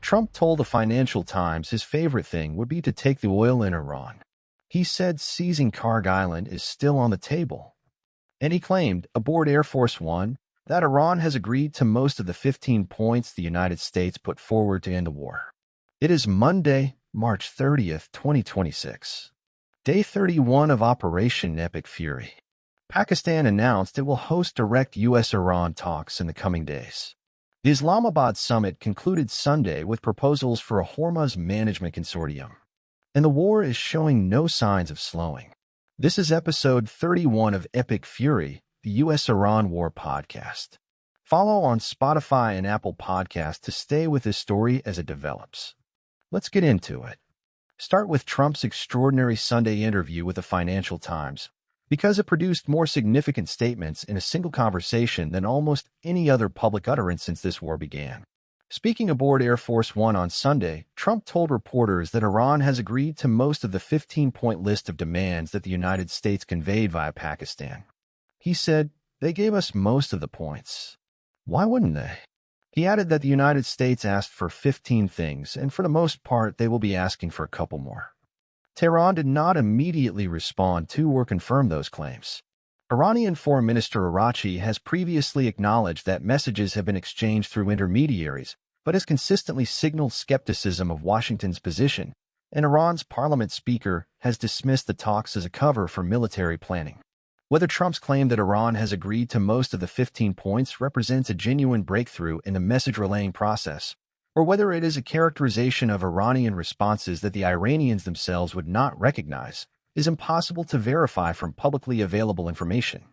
Trump told the Financial Times his favorite thing would be to take the oil in Iran. He said seizing Kharg Island is still on the table. And he claimed, aboard Air Force One, that Iran has agreed to most of the 15 points the United States put forward to end the war. It is Monday, March 30th, 2026. Day 31 of Operation Epic Fury. Pakistan announced it will host direct U.S.-Iran talks in the coming days. The Islamabad summit concluded Sunday with proposals for a Hormuz management consortium. And the war is showing no signs of slowing. This is episode 31 of Epic Fury, the U.S.-Iran War podcast. Follow on Spotify and Apple Podcasts to stay with this story as it develops. Let's get into it. Start with Trump's extraordinary Sunday interview with the Financial Times, because it produced more significant statements in a single conversation than almost any other public utterance since this war began. Speaking aboard Air Force One on Sunday, Trump told reporters that Iran has agreed to most of the 15-point list of demands that the United States conveyed via Pakistan. He said, "They gave us most of the points. Why wouldn't they?" He added that the United States asked for 15 things, and for the most part, they will be asking for a couple more. Tehran did not immediately respond to or confirm those claims. Iranian Foreign Minister Araghchi has previously acknowledged that messages have been exchanged through intermediaries, but has consistently signaled skepticism of Washington's position, and Iran's parliament speaker has dismissed the talks as a cover for military planning. Whether Trump's claim that Iran has agreed to most of the 15 points represents a genuine breakthrough in the message-relaying process, or whether it is a characterization of Iranian responses that the Iranians themselves would not recognize, is impossible to verify from publicly available information.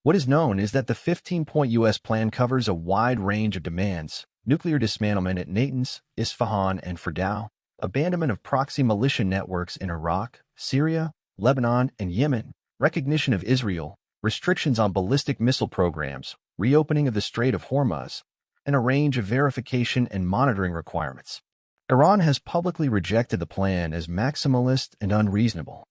What is known is that the 15-point U.S. plan covers a wide range of demands: nuclear dismantlement at Natanz, Isfahan, and Fordow, abandonment of proxy militia networks in Iraq, Syria, Lebanon, and Yemen, recognition of Israel, restrictions on ballistic missile programs, reopening of the Strait of Hormuz, and a range of verification and monitoring requirements. Iran has publicly rejected the plan as maximalist and unreasonable.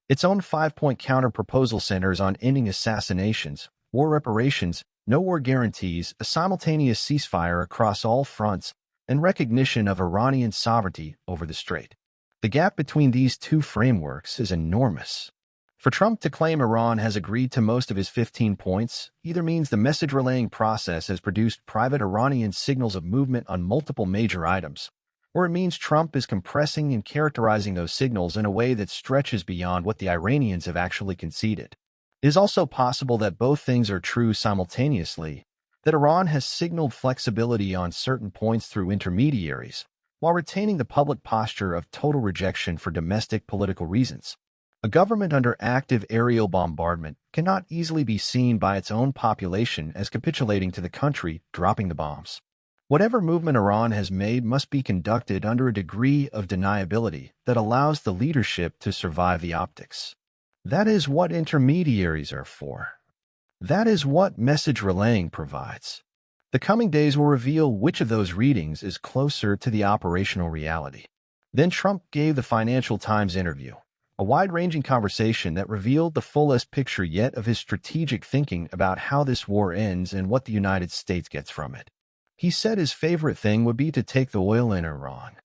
Its own 5-point counter-proposal centers on ending assassinations, war reparations, no war guarantees, a simultaneous ceasefire across all fronts, and recognition of Iranian sovereignty over the strait. The gap between these two frameworks is enormous. For Trump to claim Iran has agreed to most of his 15 points either means the message-relaying process has produced private Iranian signals of movement on multiple major items, or it means Trump is compressing and characterizing those signals in a way that stretches beyond what the Iranians have actually conceded. It is also possible that both things are true simultaneously, that Iran has signaled flexibility on certain points through intermediaries, while retaining the public posture of total rejection for domestic political reasons. A government under active aerial bombardment cannot easily be seen by its own population as capitulating to the country dropping the bombs. Whatever movement Iran has made must be conducted under a degree of deniability that allows the leadership to survive the optics. That is what intermediaries are for. That is what message relaying provides. The coming days will reveal which of those readings is closer to the operational reality. Then Trump gave the Financial Times interview, a wide-ranging conversation that revealed the fullest picture yet of his strategic thinking about how this war ends and what the United States gets from it. He said his favorite thing would be to take the oil in Iran.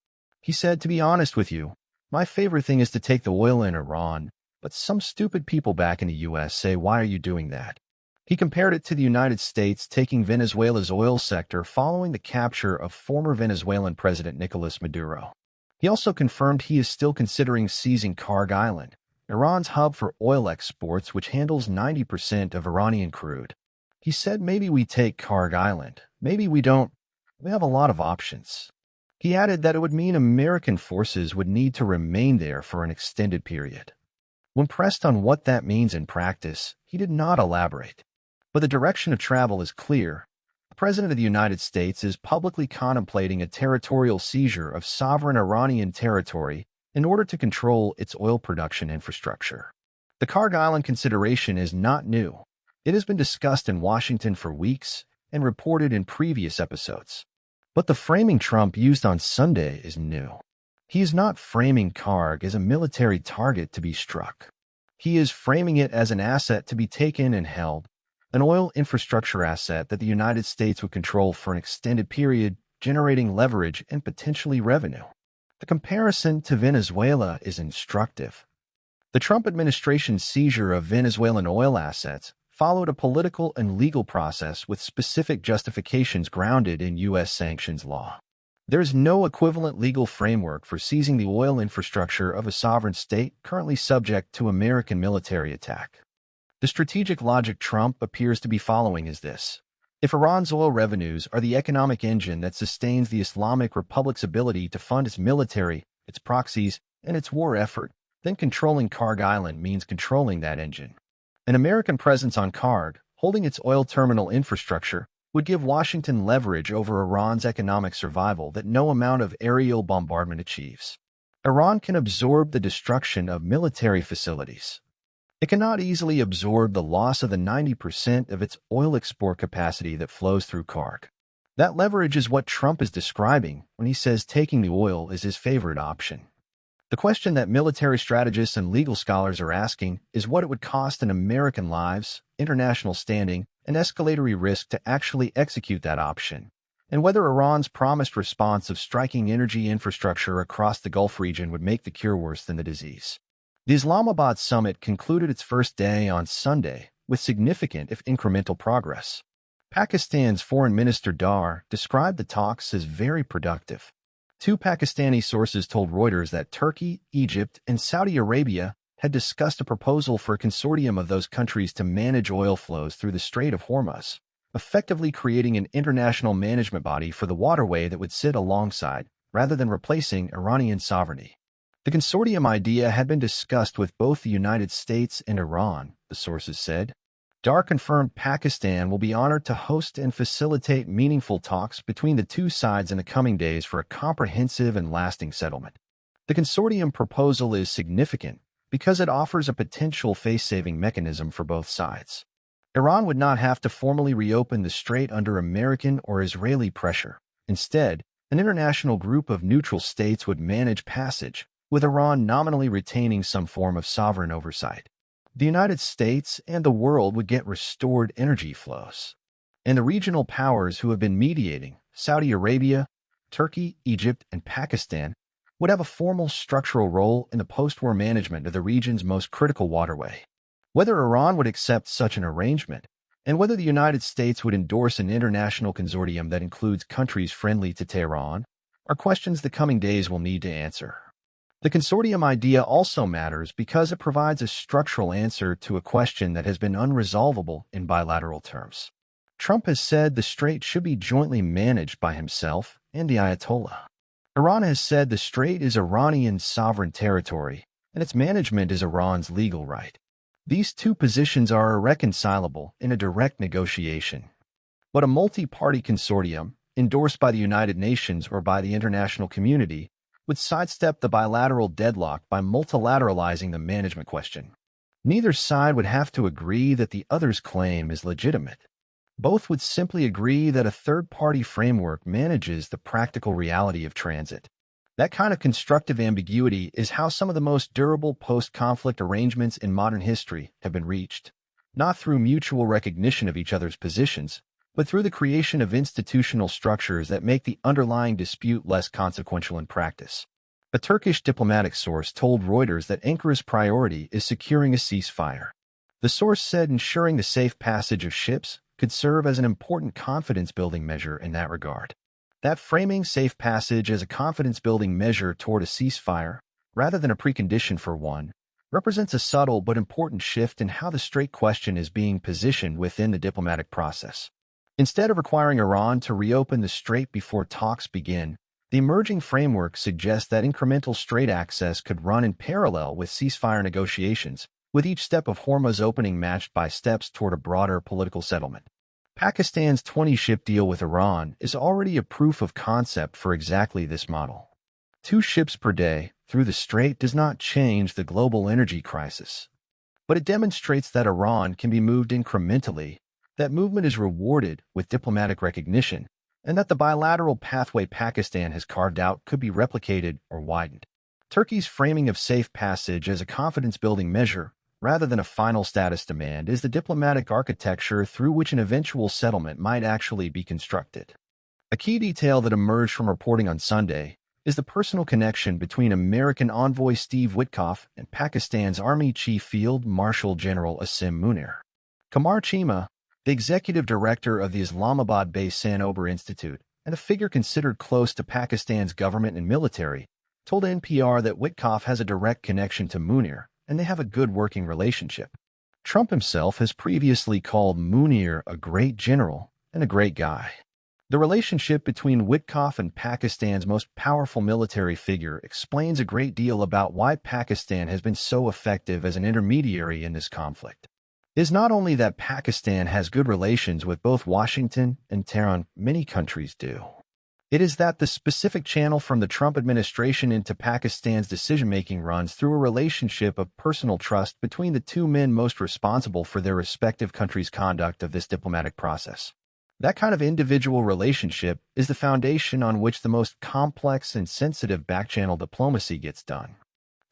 He said, "To be honest with you, my favorite thing is to take the oil in Iran, but some stupid people back in the U.S. say, why are you doing that?" He compared it to the United States taking Venezuela's oil sector following the capture of former Venezuelan President Nicolas Maduro. He also confirmed he is still considering seizing Kharg Island, Iran's hub for oil exports, which handles 90% of Iranian crude. He said, "Maybe we take Kharg Island. Maybe we don't. We have a lot of options." He added that it would mean American forces would need to remain there for an extended period. When pressed on what that means in practice, he did not elaborate. But the direction of travel is clear. The President of the United States is publicly contemplating a territorial seizure of sovereign Iranian territory in order to control its oil production infrastructure. The Kharg Island consideration is not new. It has been discussed in Washington for weeks and reported in previous episodes. But the framing Trump used on Sunday is new. He is not framing Kharg as a military target to be struck. He is framing it as an asset to be taken and held, an oil infrastructure asset that the United States would control for an extended period generating leverage and potentially revenue. The comparison to Venezuela is instructive. The Trump administration's seizure of Venezuelan oil assets followed a political and legal process with specific justifications grounded in U.S. sanctions law. There is no equivalent legal framework for seizing the oil infrastructure of a sovereign state currently subject to American military attack. The strategic logic Trump appears to be following is this. If Iran's oil revenues are the economic engine that sustains the Islamic Republic's ability to fund its military, its proxies, and its war effort, then controlling Kharg Island means controlling that engine. An American presence on Kharg, holding its oil terminal infrastructure, would give Washington leverage over Iran's economic survival that no amount of aerial bombardment achieves. Iran can absorb the destruction of military facilities. It cannot easily absorb the loss of the 90% of its oil export capacity that flows through Kharg. That leverage is what Trump is describing when he says taking the oil is his favorite option. The question that military strategists and legal scholars are asking is what it would cost in American lives, international standing, and escalatory risk to actually execute that option, and whether Iran's promised response of striking energy infrastructure across the Gulf region would make the cure worse than the disease. The Islamabad summit concluded its first day on Sunday with significant, if incremental, progress. Pakistan's Foreign Minister Dar described the talks as very productive. Two Pakistani sources told Reuters that Turkey, Egypt, and Saudi Arabia had discussed a proposal for a consortium of those countries to manage oil flows through the Strait of Hormuz, effectively creating an international management body for the waterway that would sit alongside, rather than replacing, Iranian sovereignty. The consortium idea had been discussed with both the United States and Iran, the sources said. Dar confirmed Pakistan will be honored to host and facilitate meaningful talks between the two sides in the coming days for a comprehensive and lasting settlement. The consortium proposal is significant because it offers a potential face-saving mechanism for both sides. Iran would not have to formally reopen the strait under American or Israeli pressure. Instead, an international group of neutral states would manage passage, with Iran nominally retaining some form of sovereign oversight. The United States and the world would get restored energy flows. And the regional powers who have been mediating, Saudi Arabia, Turkey, Egypt, and Pakistan, would have a formal structural role in the post-war management of the region's most critical waterway. Whether Iran would accept such an arrangement, and whether the United States would endorse an international consortium that includes countries friendly to Tehran, are questions the coming days will need to answer. The consortium idea also matters because it provides a structural answer to a question that has been unresolvable in bilateral terms. Trump has said the strait should be jointly managed by himself and the Ayatollah. Iran has said the strait is Iranian sovereign territory, and its management is Iran's legal right. These two positions are irreconcilable in a direct negotiation. But a multi-party consortium, endorsed by the United Nations or by the international community, would sidestep the bilateral deadlock by multilateralizing the management question. Neither side would have to agree that the other's claim is legitimate. Both would simply agree that a third-party framework manages the practical reality of transit. That kind of constructive ambiguity is how some of the most durable post-conflict arrangements in modern history have been reached, not through mutual recognition of each other's positions, but through the creation of institutional structures that make the underlying dispute less consequential in practice. A Turkish diplomatic source told Reuters that Ankara's priority is securing a ceasefire. The source said ensuring the safe passage of ships could serve as an important confidence-building measure in that regard. That framing safe passage as a confidence-building measure toward a ceasefire, rather than a precondition for one, represents a subtle but important shift in how the strait question is being positioned within the diplomatic process. Instead of requiring Iran to reopen the strait before talks begin, the emerging framework suggests that incremental strait access could run in parallel with ceasefire negotiations, with each step of Hormuz opening matched by steps toward a broader political settlement. Pakistan's 20-ship deal with Iran is already a proof of concept for exactly this model. 2 ships per day through the strait does not change the global energy crisis, but it demonstrates that Iran can be moved incrementally, that movement is rewarded with diplomatic recognition, and that the bilateral pathway Pakistan has carved out could be replicated or widened. Turkey's framing of safe passage as a confidence-building measure, rather than a final status demand, is the diplomatic architecture through which an eventual settlement might actually be constructed. A key detail that emerged from reporting on Sunday is the personal connection between American envoy Steve Witkoff and Pakistan's Army Chief Field Marshal General Asim Munir. Qamar Chima, the executive director of the Islamabad-based Sanober Institute and a figure considered close to Pakistan's government and military, told NPR that Witkoff has a direct connection to Munir and they have a good working relationship. Trump himself has previously called Munir a great general and a great guy. The relationship between Witkoff and Pakistan's most powerful military figure explains a great deal about why Pakistan has been so effective as an intermediary in this conflict. It is not only that Pakistan has good relations with both Washington and Tehran, many countries do. It is that the specific channel from the Trump administration into Pakistan's decision-making runs through a relationship of personal trust between the two men most responsible for their respective countries' conduct of this diplomatic process. That kind of individual relationship is the foundation on which the most complex and sensitive back-channel diplomacy gets done.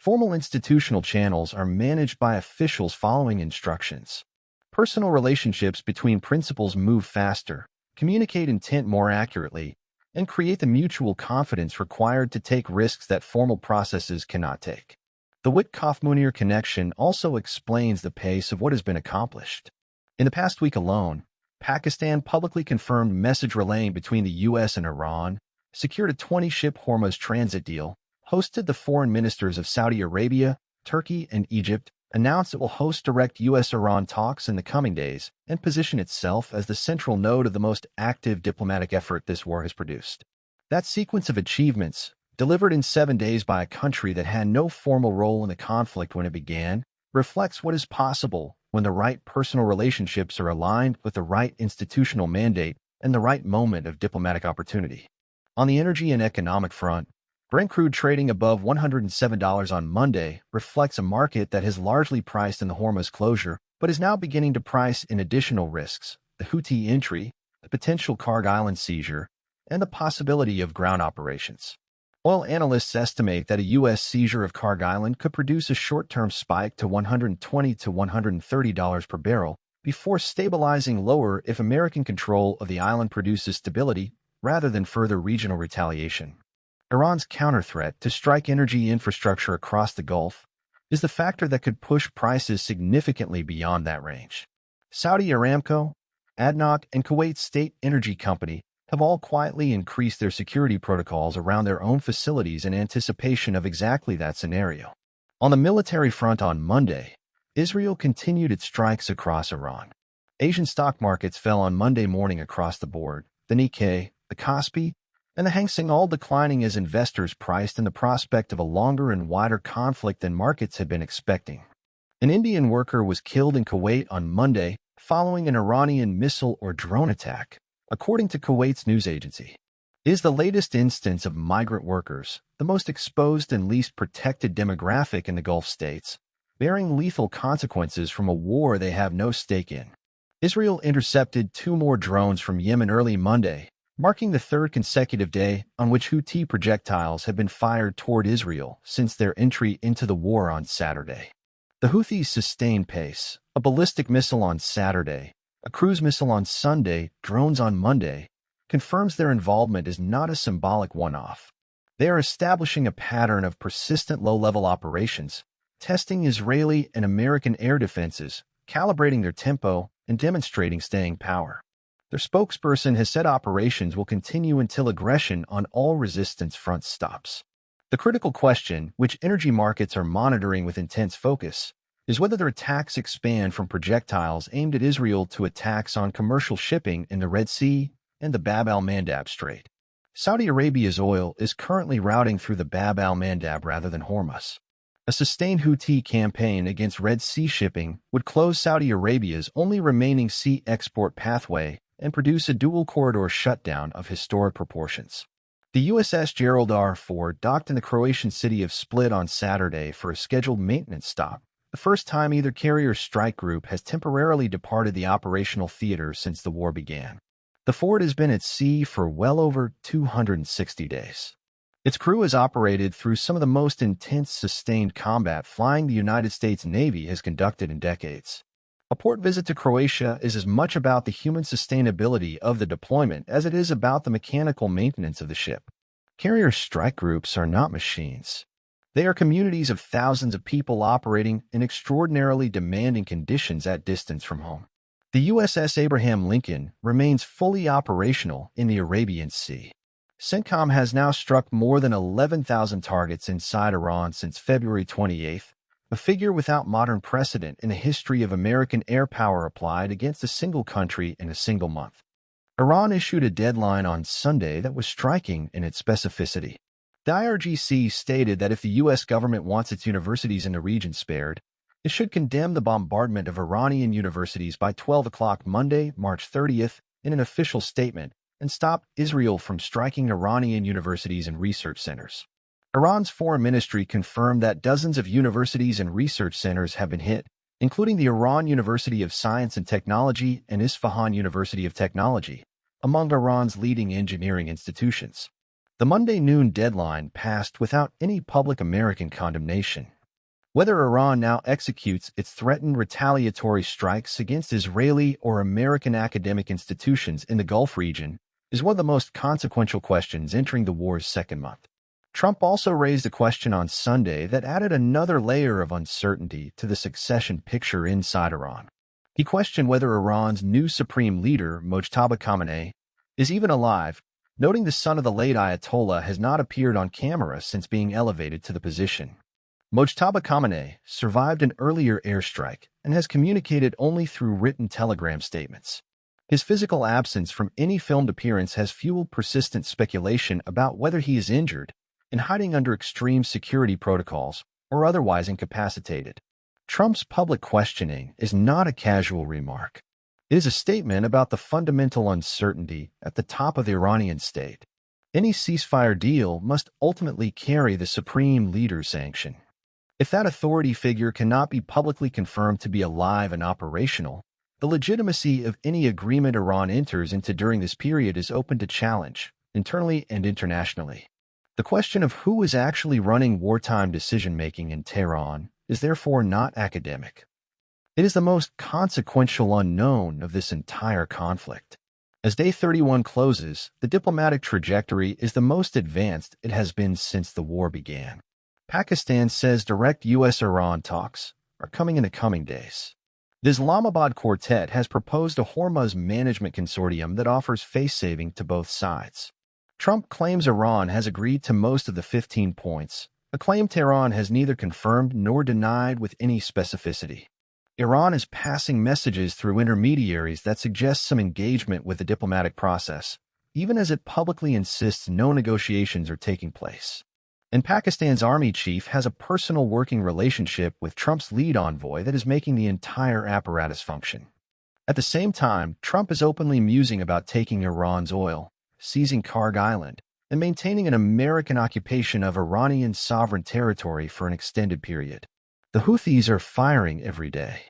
Formal institutional channels are managed by officials following instructions. Personal relationships between principals move faster, communicate intent more accurately, and create the mutual confidence required to take risks that formal processes cannot take. The Witkoff-Munir connection also explains the pace of what has been accomplished. In the past week alone, Pakistan publicly confirmed message relaying between the U.S. and Iran, secured a 20-ship Hormuz transit deal, hosted the foreign ministers of Saudi Arabia, Turkey, and Egypt, announced it will host direct U.S.-Iran talks in the coming days, and position itself as the central node of the most active diplomatic effort this war has produced. That sequence of achievements, delivered in 7 days by a country that had no formal role in the conflict when it began, reflects what is possible when the right personal relationships are aligned with the right institutional mandate and the right moment of diplomatic opportunity. On the energy and economic front, Brent crude trading above $107 on Monday reflects a market that has largely priced in the Hormuz closure, but is now beginning to price in additional risks: the Houthi entry, the potential Kharg Island seizure, and the possibility of ground operations. Oil analysts estimate that a U.S. seizure of Kharg Island could produce a short-term spike to $120 to $130 per barrel before stabilizing lower if American control of the island produces stability rather than further regional retaliation. Iran's counter-threat to strike energy infrastructure across the Gulf is the factor that could push prices significantly beyond that range. Saudi Aramco, ADNOC, and Kuwait State Energy Company have all quietly increased their security protocols around their own facilities in anticipation of exactly that scenario. On the military front on Monday, Israel continued its strikes across Iran. Asian stock markets fell on Monday morning across the board, the Nikkei, the Kospi, and the Hang Seng all declining as investors priced in the prospect of a longer and wider conflict than markets had been expecting. An Indian worker was killed in Kuwait on Monday following an Iranian missile or drone attack, according to Kuwait's news agency. It is the latest instance of migrant workers, the most exposed and least protected demographic in the Gulf states, bearing lethal consequences from a war they have no stake in. Israel intercepted 2 more drones from Yemen early Monday, marking the 3rd consecutive day on which Houthi projectiles have been fired toward Israel since their entry into the war on Saturday. The Houthis sustained pace, a ballistic missile on Saturday, a cruise missile on Sunday, drones on Monday, confirms their involvement is not a symbolic one-off. They are establishing a pattern of persistent low-level operations, testing Israeli and American air defenses, calibrating their tempo, and demonstrating staying power. Their spokesperson has said operations will continue until aggression on all resistance fronts stops. The critical question, which energy markets are monitoring with intense focus, is whether their attacks expand from projectiles aimed at Israel to attacks on commercial shipping in the Red Sea and the Bab al-Mandab Strait. Saudi Arabia's oil is currently routing through the Bab al-Mandab rather than Hormuz. A sustained Houthi campaign against Red Sea shipping would close Saudi Arabia's only remaining sea export pathway and produce a dual-corridor shutdown of historic proportions. The USS Gerald R. docked in the Croatian city of Split on Saturday for a scheduled maintenance stop, the first time either carrier's strike group has temporarily departed the operational theater since the war began. The Ford has been at sea for well over 260 days. Its crew has operated through some of the most intense sustained combat flying the United States Navy has conducted in decades. A port visit to Croatia is as much about the human sustainability of the deployment as it is about the mechanical maintenance of the ship. Carrier strike groups are not machines. They are communities of thousands of people operating in extraordinarily demanding conditions at distance from home. The USS Abraham Lincoln remains fully operational in the Arabian Sea. CENTCOM has now struck more than 11,000 targets inside Iran since February 28th, a figure without modern precedent in the history of American air power applied against a single country in a single month. Iran issued a deadline on Sunday that was striking in its specificity. The IRGC stated that if the U.S. government wants its universities in the region spared, it should condemn the bombardment of Iranian universities by 12 o'clock Monday, March 30th, in an official statement, and stop Israel from striking Iranian universities and research centers. Iran's foreign ministry confirmed that dozens of universities and research centers have been hit, including the Iran University of Science and Technology and Isfahan University of Technology, among Iran's leading engineering institutions. The Monday noon deadline passed without any public American condemnation. Whether Iran now executes its threatened retaliatory strikes against Israeli or American academic institutions in the Gulf region is one of the most consequential questions entering the war's second month. Trump also raised a question on Sunday that added another layer of uncertainty to the succession picture inside Iran. He questioned whether Iran's new Supreme Leader, Mojtaba Khamenei, is even alive, noting the son of the late Ayatollah has not appeared on camera since being elevated to the position. Mojtaba Khamenei survived an earlier airstrike and has communicated only through written telegram statements. His physical absence from any filmed appearance has fueled persistent speculation about whether he is injured and hiding under extreme security protocols or otherwise incapacitated. Trump's public questioning is not a casual remark. It is a statement about the fundamental uncertainty at the top of the Iranian state. Any ceasefire deal must ultimately carry the Supreme Leader's sanction. If that authority figure cannot be publicly confirmed to be alive and operational, the legitimacy of any agreement Iran enters into during this period is open to challenge, internally and internationally. The question of who is actually running wartime decision-making in Tehran is therefore not academic. It is the most consequential unknown of this entire conflict. As Day 31 closes, the diplomatic trajectory is the most advanced it has been since the war began. Pakistan says direct U.S.-Iran talks are coming in the coming days. The Islamabad Quartet has proposed a Hormuz management consortium that offers face-saving to both sides. Trump claims Iran has agreed to most of the 15 points, a claim Tehran has neither confirmed nor denied with any specificity. Iran is passing messages through intermediaries that suggest some engagement with the diplomatic process, even as it publicly insists no negotiations are taking place. And Pakistan's army chief has a personal working relationship with Trump's lead envoy that is making the entire apparatus function. At the same time, Trump is openly musing about taking Iran's oil, seizing Kharg Island, and maintaining an American occupation of Iranian sovereign territory for an extended period. The Houthis are firing every day.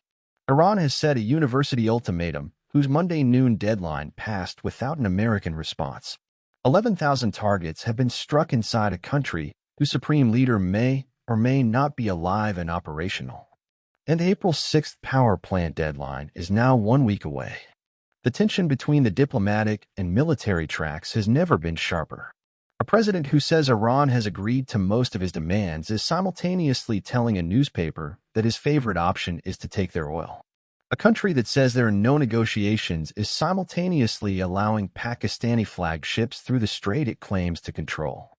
Iran has set a university ultimatum whose Monday noon deadline passed without an American response. 11,000 targets have been struck inside a country whose Supreme Leader may or may not be alive and operational. And the April 6th power plant deadline is now 1 week away. The tension between the diplomatic and military tracks has never been sharper. A president who says Iran has agreed to most of his demands is simultaneously telling a newspaper that his favorite option is to take their oil. A country that says there are no negotiations is simultaneously allowing Pakistani-flagged ships through the strait it claims to control.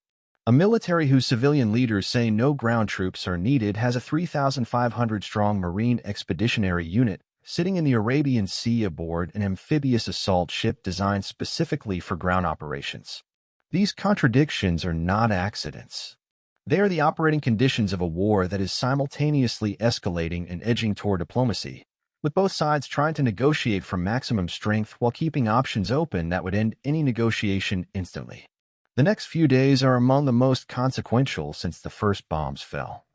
A military whose civilian leaders say no ground troops are needed has a 3,500-strong Marine Expeditionary Unit sitting in the Arabian Sea aboard an amphibious assault ship designed specifically for ground operations. These contradictions are not accidents. They are the operating conditions of a war that is simultaneously escalating and edging toward diplomacy, with both sides trying to negotiate for maximum strength while keeping options open that would end any negotiation instantly. The next few days are among the most consequential since the first bombs fell.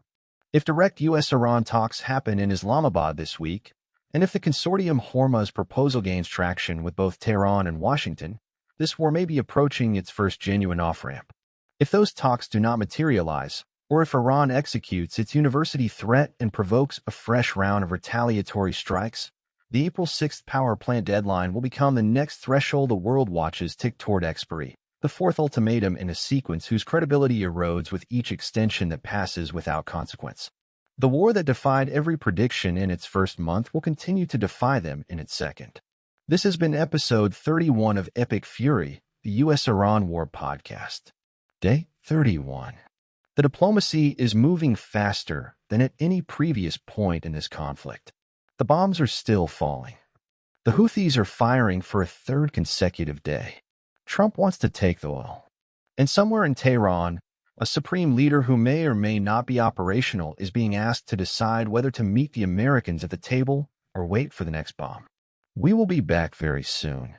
If direct U.S.-Iran talks happen in Islamabad this week, and if the Consortium Hormuz proposal gains traction with both Tehran and Washington, this war may be approaching its first genuine off-ramp. If those talks do not materialize, or if Iran executes its university threat and provokes a fresh round of retaliatory strikes, The April 6th power plant deadline will become the next threshold the world watches tick toward expiry, the fourth ultimatum in a sequence whose credibility erodes with each extension that passes without consequence. The war that defied every prediction in its first month will continue to defy them in its second. This has been episode 31 of Epic Fury, the U.S.-Iran War podcast. Day 31. The diplomacy is moving faster than at any previous point in this conflict. The bombs are still falling. The Houthis are firing for a third consecutive day. Trump wants to take the oil. And somewhere in Tehran, a supreme leader who may or may not be operational is being asked to decide whether to meet the Americans at the table or wait for the next bomb. We will be back very soon.